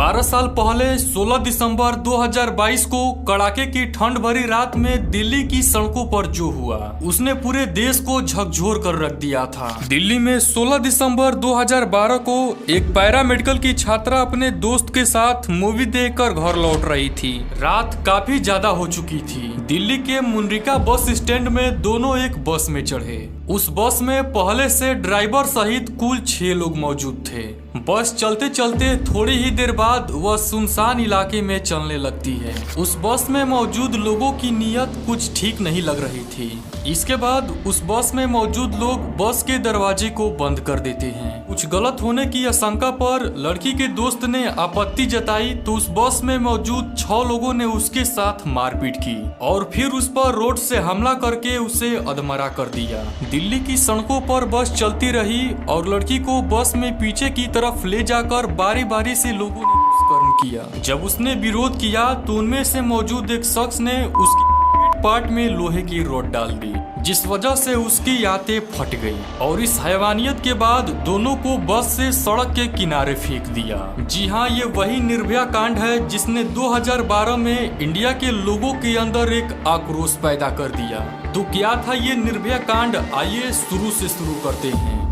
12 साल पहले 16 दिसंबर 2022 को कड़ाके की ठंड भरी रात में दिल्ली की सड़कों पर जो हुआ उसने पूरे देश को झकझोर कर रख दिया था। दिल्ली में 16 दिसंबर 2012 को एक पैरामेडिकल की छात्रा अपने दोस्त के साथ मूवी देखकर घर लौट रही थी। रात काफी ज्यादा हो चुकी थी। दिल्ली के मुनरिका बस स्टैंड में दोनों एक बस में चढ़े। उस बस में पहले से ड्राइवर सहित कुल 6 लोग मौजूद थे। बस चलते चलते थोड़ी ही देर बाद वह सुनसान इलाके में चलने लगती है। उस बस में मौजूद लोगों की नीयत कुछ ठीक नहीं लग रही थी। इसके बाद उस बस में मौजूद लोग बस के दरवाजे को बंद कर देते हैं। कुछ गलत होने की आशंका पर लड़की के दोस्त ने आपत्ति जताई तो उस बस में मौजूद 6 लोगों ने उसके साथ मारपीट की और फिर उस पर रोड से हमला करके उसे अधमरा कर दिया। दिल्ली की सड़कों पर बस चलती रही और लड़की को बस में पीछे की तरफ ले जाकर बारी बारी से लोगों ने दुष्कर्म किया। जब उसने विरोध किया तो उनमें से मौजूद एक शख्स ने उसकी पार्ट में लोहे की रॉड डाल दी, जिस वजह से उसकी आंतें फट गई और इस हैवानियत के बाद दोनों को बस से सड़क के किनारे फेंक दिया। जी हाँ, ये वही निर्भया कांड है जिसने 2012 में इंडिया के लोगों के अंदर एक आक्रोश पैदा कर दिया। तो क्या था ये निर्भया कांड, आइए शुरू से शुरू करते हैं।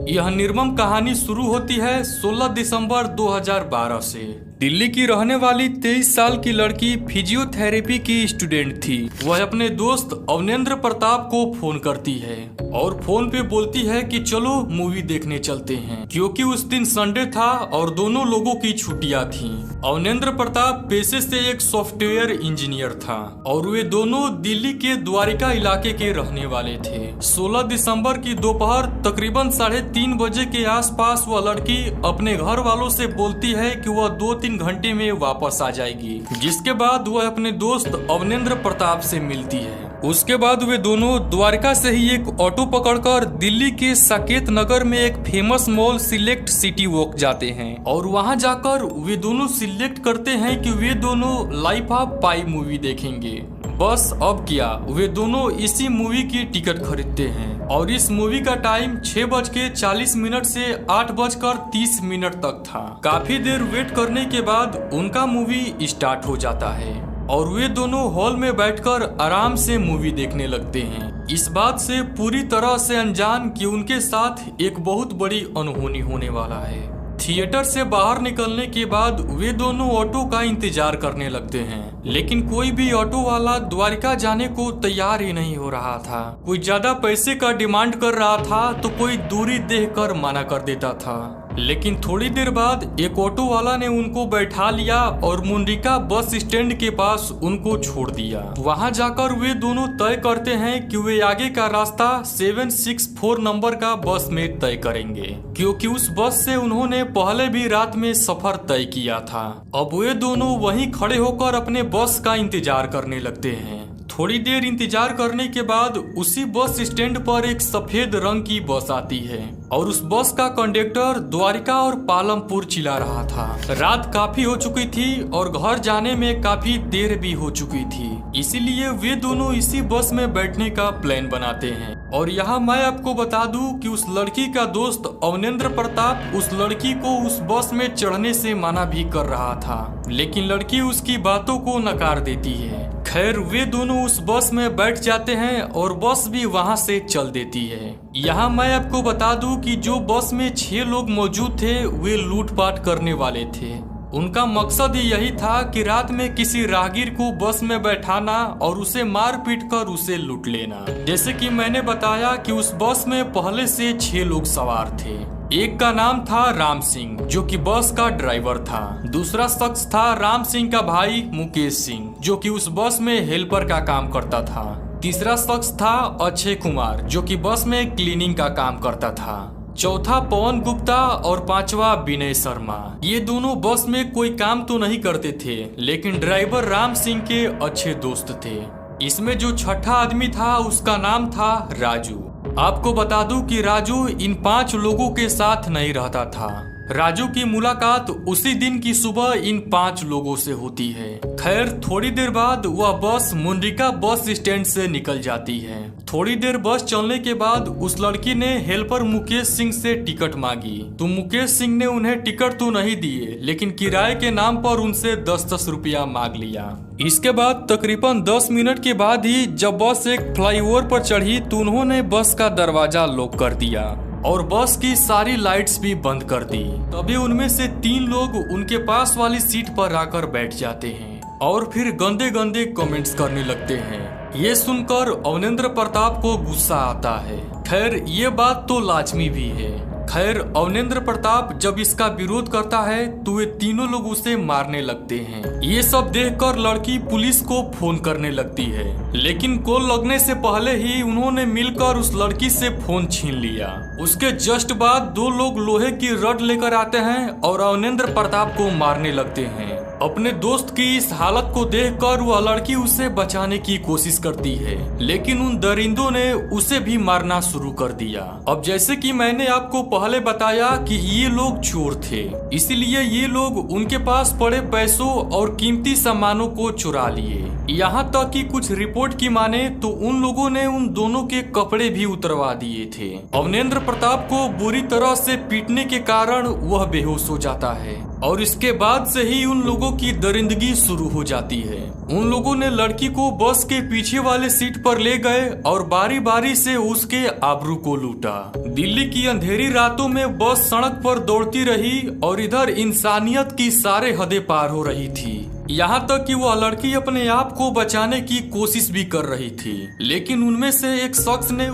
यह निर्मम कहानी शुरू होती है 16 दिसंबर 2012 से। दिल्ली की रहने वाली 23 साल की लड़की फिजियोथेरेपी की स्टूडेंट थी। वह अपने दोस्त अवनेंद्र प्रताप को फोन करती है और फोन पे बोलती है कि चलो मूवी देखने चलते हैं, क्योंकि उस दिन संडे था और दोनों लोगों की छुट्टियां थीं। अवनेंद्र प्रताप पेशे से एक सॉफ्टवेयर इंजीनियर था और वे दोनों दिल्ली के द्वारिका इलाके के रहने वाले थे। 16 दिसंबर की दोपहर तकरीबन 3:30 बजे के आसपास वह लड़की अपने घर वालों से बोलती है कि वह 2-3 घंटे में वापस आ जाएगी, जिसके बाद वह अपने दोस्त अवनेंद्र प्रताप से मिलती है। उसके बाद वे दोनों द्वारका से ही एक ऑटो पकड़कर दिल्ली के साकेत नगर में एक famous mall select city walk जाते हैं और वहां जाकर वे दोनों सिलेक्ट करते हैं कि वे दोनों लाइफ ऑफ पाई मूवी देखेंगे। बस अब क्या, वे दोनों इसी मूवी की टिकट खरीदते हैं और इस मूवी का टाइम 6:40 से 8:30 तक था। काफी देर वेट करने के बाद उनका मूवी स्टार्ट हो जाता है और वे दोनों हॉल में बैठकर आराम से मूवी देखने लगते हैं, इस बात से पूरी तरह से अनजान कि उनके साथ एक बहुत बड़ी अनहोनी होने वाला है। थिएटर से बाहर निकलने के बाद वे दोनों ऑटो का इंतजार करने लगते हैं, लेकिन कोई भी ऑटो वाला द्वारिका जाने को तैयार ही नहीं हो रहा था। कोई ज्यादा पैसे का डिमांड कर रहा था तो कोई दूरी देखकर मना कर देता था। लेकिन थोड़ी देर बाद एक ऑटो वाला ने उनको बैठा लिया और मुनरिका बस स्टैंड के पास उनको छोड़ दिया। वहां जाकर वे दोनों तय करते हैं कि वे आगे का रास्ता 764 नंबर का बस में तय करेंगे, क्योंकि उस बस से उन्होंने पहले भी रात में सफर तय किया था। अब वे दोनों वहीं खड़े होकर अपने बस का इंतजार करने लगते हैं। थोड़ी देर इंतजार करने के बाद उसी बस स्टैंड पर एक सफेद रंग की बस आती है और उस बस का कंडक्टर द्वारिका और पालमपुर चिल्ला रहा था। रात काफी हो चुकी थी और घर जाने में काफी देर भी हो चुकी थी, इसीलिए वे दोनों इसी बस में बैठने का प्लान बनाते हैं। और यहाँ मैं आपको बता दूं कि उस लड़की का दोस्त अवनेंद्र प्रताप उस लड़की को उस बस में चढ़ने से मना भी कर रहा था, लेकिन लड़की उसकी बातों को नकार देती है। खैर, वे दोनों उस बस में बैठ जाते हैं और बस भी वहां से चल देती है। यहाँ मैं आपको बता दूं कि जो बस में 6 लोग मौजूद थे वे लूटपाट करने वाले थे। उनका मकसद ही यही था कि रात में किसी राहगीर को बस में बैठाना और उसे मार पीट कर उसे लूट लेना। जैसे कि मैंने बताया कि उस बस में पहले से 6 लोग सवार थे। एक का नाम था राम सिंह, जो कि बस का ड्राइवर था। दूसरा शख्स था राम सिंह का भाई मुकेश सिंह, जो कि उस बस में हेल्पर का काम करता था। तीसरा शख्स था अक्षय कुमार, जो कि बस में क्लीनिंग का काम करता था। चौथा पवन गुप्ता और पांचवा विनय शर्मा। ये दोनों बस में कोई काम तो नहीं करते थे, लेकिन ड्राइवर राम सिंह के अच्छे दोस्त थे। इसमें जो छठा आदमी था उसका नाम था राजू। आपको बता दूं कि राजू इन 5 लोगों के साथ नहीं रहता था। राजू की मुलाकात उसी दिन की सुबह इन 5 लोगों से होती है। खैर थोड़ी देर बाद वह बस मुंडिका बस स्टैंड से निकल जाती है। थोड़ी देर बस चलने के बाद उस लड़की ने हेल्पर मुकेश सिंह से टिकट मांगी, तो मुकेश सिंह ने उन्हें टिकट तो नहीं दिए, लेकिन किराए के नाम पर उनसे 10-10 रुपया मांग लिया। इसके बाद तकरीबन 10 मिनट के बाद ही जब बस एक फ्लाईओवर पर चढ़ी तो उन्होंने बस का दरवाजा लॉक कर दिया और बस की सारी लाइट्स भी बंद कर दी। तभी उनमें से 3 लोग उनके पास वाली सीट पर आकर बैठ जाते हैं और फिर गंदे गंदे कमेंट्स करने लगते हैं। ये सुनकर अवनेंद्र प्रताप को गुस्सा आता है। खैर ये बात तो लाजमी भी है। खैर अवनेंद्र प्रताप जब इसका विरोध करता है तो वे तीनों लोग उसे मारने लगते हैं। ये सब देखकर लड़की पुलिस को फोन करने लगती है, लेकिन कॉल लगने से पहले ही उन्होंने मिलकर उस लड़की से फोन छीन लिया। उसके जस्ट बाद 2 लोग लोहे की रड लेकर आते हैं और अवनेंद्र प्रताप को मारने लगते हैं। अपने दोस्त की इस हालत को देखकर वह लड़की उसे बचाने की कोशिश करती है, लेकिन उन दरिंदों ने उसे भी मारना शुरू कर दिया। अब जैसे कि मैंने आपको पहले बताया कि ये लोग चोर थे, इसलिए ये लोग उनके पास पड़े पैसों और कीमती सामानों को चुरा लिए। यहाँ तक कि कुछ रिपोर्ट की माने तो उन लोगों ने उन दोनों के कपड़े भी उतरवा दिए थे। अवनेंद्र प्रताप को बुरी तरह से पीटने के कारण वह बेहोश हो जाता है और इसके बाद से ही उन लोगों की दरिंदगी शुरू हो जाती है। उन लोगों ने लड़की को बस के पीछे वाले सीट पर ले गए और बारी बारी से उसके आबरू को लूटा। दिल्ली की अंधेरी रातों में बस सड़क पर दौड़ती रही और इधर इंसानियत की सारे हदें पार हो रही थी। यहाँ तक कि वह लड़की अपने आप को बचाने की कोशिश भी कर रही थी, लेकिन उनमें से एक शख्स ने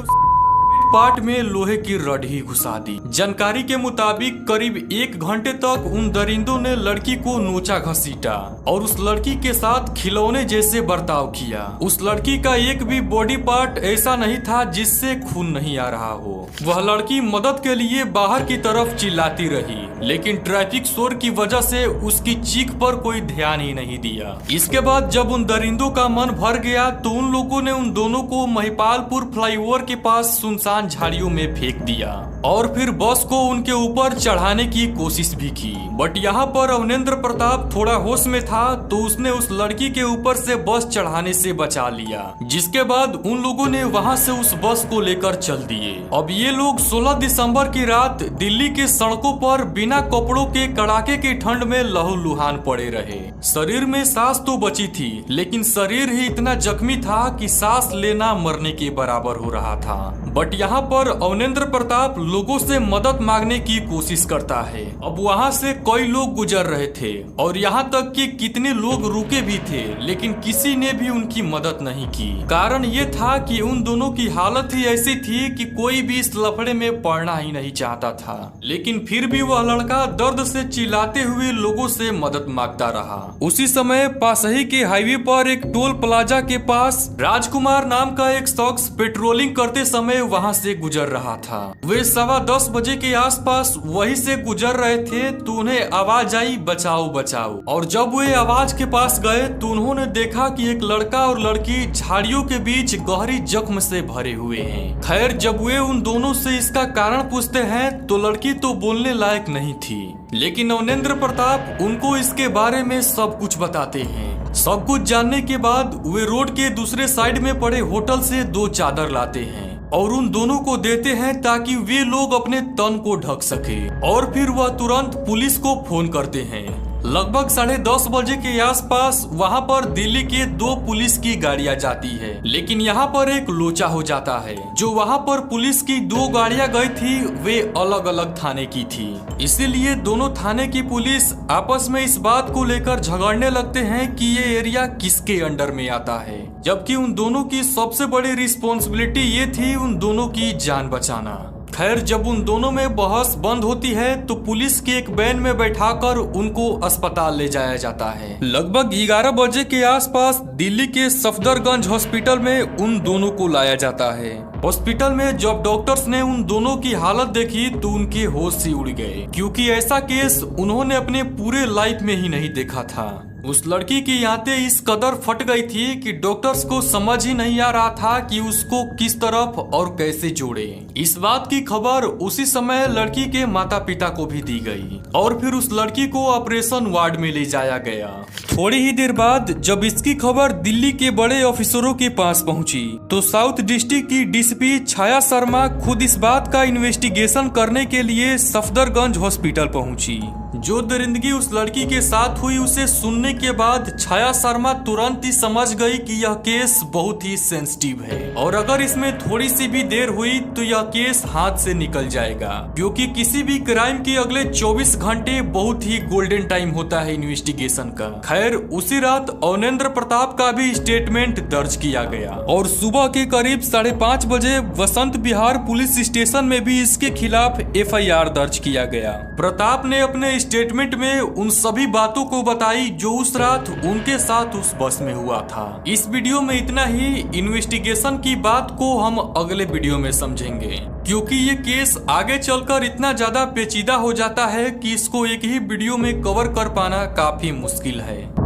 पार्ट में लोहे की रड ही घुसा दी। जानकारी के मुताबिक करीब 1 घंटे तक उन दरिंदों ने लड़की को नोचा घसीटा और उस लड़की के साथ खिलौने जैसे बर्ताव किया। उस लड़की का एक भी बॉडी पार्ट ऐसा नहीं था जिससे खून नहीं आ रहा हो। वह लड़की मदद के लिए बाहर की तरफ चिल्लाती रही, लेकिन ट्रैफिक शोर की वजह से उसकी चीख पर कोई ध्यान ही नहीं दिया। इसके बाद जब उन दरिंदों का मन भर गया तो उन लोगों ने उन दोनों को महिपालपुर फ्लाईओवर के पास सुनसान झाड़ियों में फेंक दिया और फिर बस को उनके ऊपर चढ़ाने की कोशिश भी की। बट यहाँ पर अवनेंद्र प्रताप थोड़ा होश में था तो उसने उस लड़की के ऊपर से बस चढ़ाने से बचा लिया, जिसके बाद उन लोगों ने वहाँ से उस बस को लेकर चल दिए। अब ये लोग 16 दिसंबर की रात दिल्ली के सड़कों पर बिना कपड़ों के कड़ाके की ठंड में लहूलुहान पड़े रहे। शरीर में सांस तो बची थी, लेकिन शरीर ही इतना जख्मी था कि सांस लेना मरने के बराबर हो रहा था। बट यहाँ पर अवनेंद्र प्रताप लोगों से मदद मांगने की कोशिश करता है। अब वहाँ से कई लोग गुजर रहे थे और यहाँ तक कि कितने लोग रुके भी थे, लेकिन किसी ने भी उनकी मदद नहीं की। कारण ये था कि उन दोनों की हालत ही ऐसी थी कि कोई भी इस लफड़े में पड़ना ही नहीं चाहता था। लेकिन फिर भी वह लड़का दर्द से चिल्लाते हुए लोगों से मदद मांगता रहा। उसी समय पासही के हाईवे पर एक टोल प्लाजा के पास राजकुमार नाम का एक शख्स पेट्रोलिंग करते समय वहाँ से गुजर रहा था। वे 10:15 बजे के आसपास वहीं से गुजर रहे थे तो उन्हें आवाज आई, बचाओ बचाओ। और जब वे आवाज के पास गए तो उन्होंने देखा कि एक लड़का और लड़की झाड़ियों के बीच गहरी जख्म से भरे हुए हैं। खैर जब वे उन दोनों से इसका कारण पूछते हैं तो लड़की तो बोलने लायक नहीं थी, लेकिन अवनेंद्र प्रताप उनको इसके बारे में सब कुछ बताते हैं। सब कुछ जानने के बाद वे रोड के दूसरे साइड में पड़े होटल से 2 चादर लाते हैं और उन दोनों को देते हैं ताकि वे लोग अपने तन को ढक सके। और फिर वह तुरंत पुलिस को फोन करते हैं। लगभग 10:30 बजे के आसपास वहां पर दिल्ली के 2 पुलिस की गाड़ियां जाती है, लेकिन यहां पर एक लोचा हो जाता है। जो वहां पर पुलिस की 2 गाड़ियां गई थी वे अलग अलग थाने की थी, इसीलिए दोनों थाने की पुलिस आपस में इस बात को लेकर झगड़ने लगते हैं कि ये एरिया किसके अंडर में आता है, जबकि उन दोनों की सबसे बड़ी रिस्पॉन्सिबिलिटी ये थी उन दोनों की जान बचाना। खैर जब उन दोनों में बहस बंद होती है तो पुलिस के एक वैन में बैठाकर उनको अस्पताल ले जाया जाता है। लगभग 11 बजे के आसपास दिल्ली के सफदरगंज हॉस्पिटल में उन दोनों को लाया जाता है। हॉस्पिटल में जब डॉक्टर्स ने उन दोनों की हालत देखी तो उनके होश ही उड़ गए, क्योंकि ऐसा केस उन्होंने अपने पूरे लाइफ में ही नहीं देखा था। उस लड़की की आंतें इस कदर फट गई थी कि डॉक्टर्स को समझ ही नहीं आ रहा था कि उसको किस तरफ और कैसे जोड़े। इस बात की खबर उसी समय लड़की के माता पिता को भी दी गई और फिर उस लड़की को ऑपरेशन वार्ड में ले जाया गया। थोड़ी ही देर बाद जब इसकी खबर दिल्ली के बड़े ऑफिसरों के पास पहुंची तो साउथ डिस्ट्रिक्ट की डीसीपी छाया शर्मा खुद इस बात का इन्वेस्टिगेशन करने के लिए सफदरगंज हॉस्पिटल पहुंची। जो दरिंदगी उस लड़की के साथ हुई उसे सुनने के बाद छाया शर्मा तुरंत ही समझ गई कि यह केस बहुत ही सेंसिटिव है और अगर इसमें थोड़ी सी भी देर हुई तो यह केस हाथ से निकल जाएगा, क्योंकि किसी भी क्राइम के अगले 24 घंटे बहुत ही गोल्डन टाइम होता है इन्वेस्टिगेशन का। खैर उसी रात अवनेंद्र प्रताप का भी स्टेटमेंट दर्ज किया गया और सुबह के करीब 5:30 बजे वसंत विहार पुलिस स्टेशन में भी इसके खिलाफ FIR दर्ज किया गया। प्रताप ने अपने स्टेटमेंट में उन सभी बातों को बताई जो उस रात उनके साथ उस बस में हुआ था। इस वीडियो में इतना ही। इन्वेस्टिगेशन की बात को हम अगले वीडियो में समझेंगे, क्योंकि ये केस आगे चलकर इतना ज्यादा पेचीदा हो जाता है कि इसको एक ही वीडियो में कवर कर पाना काफी मुश्किल है।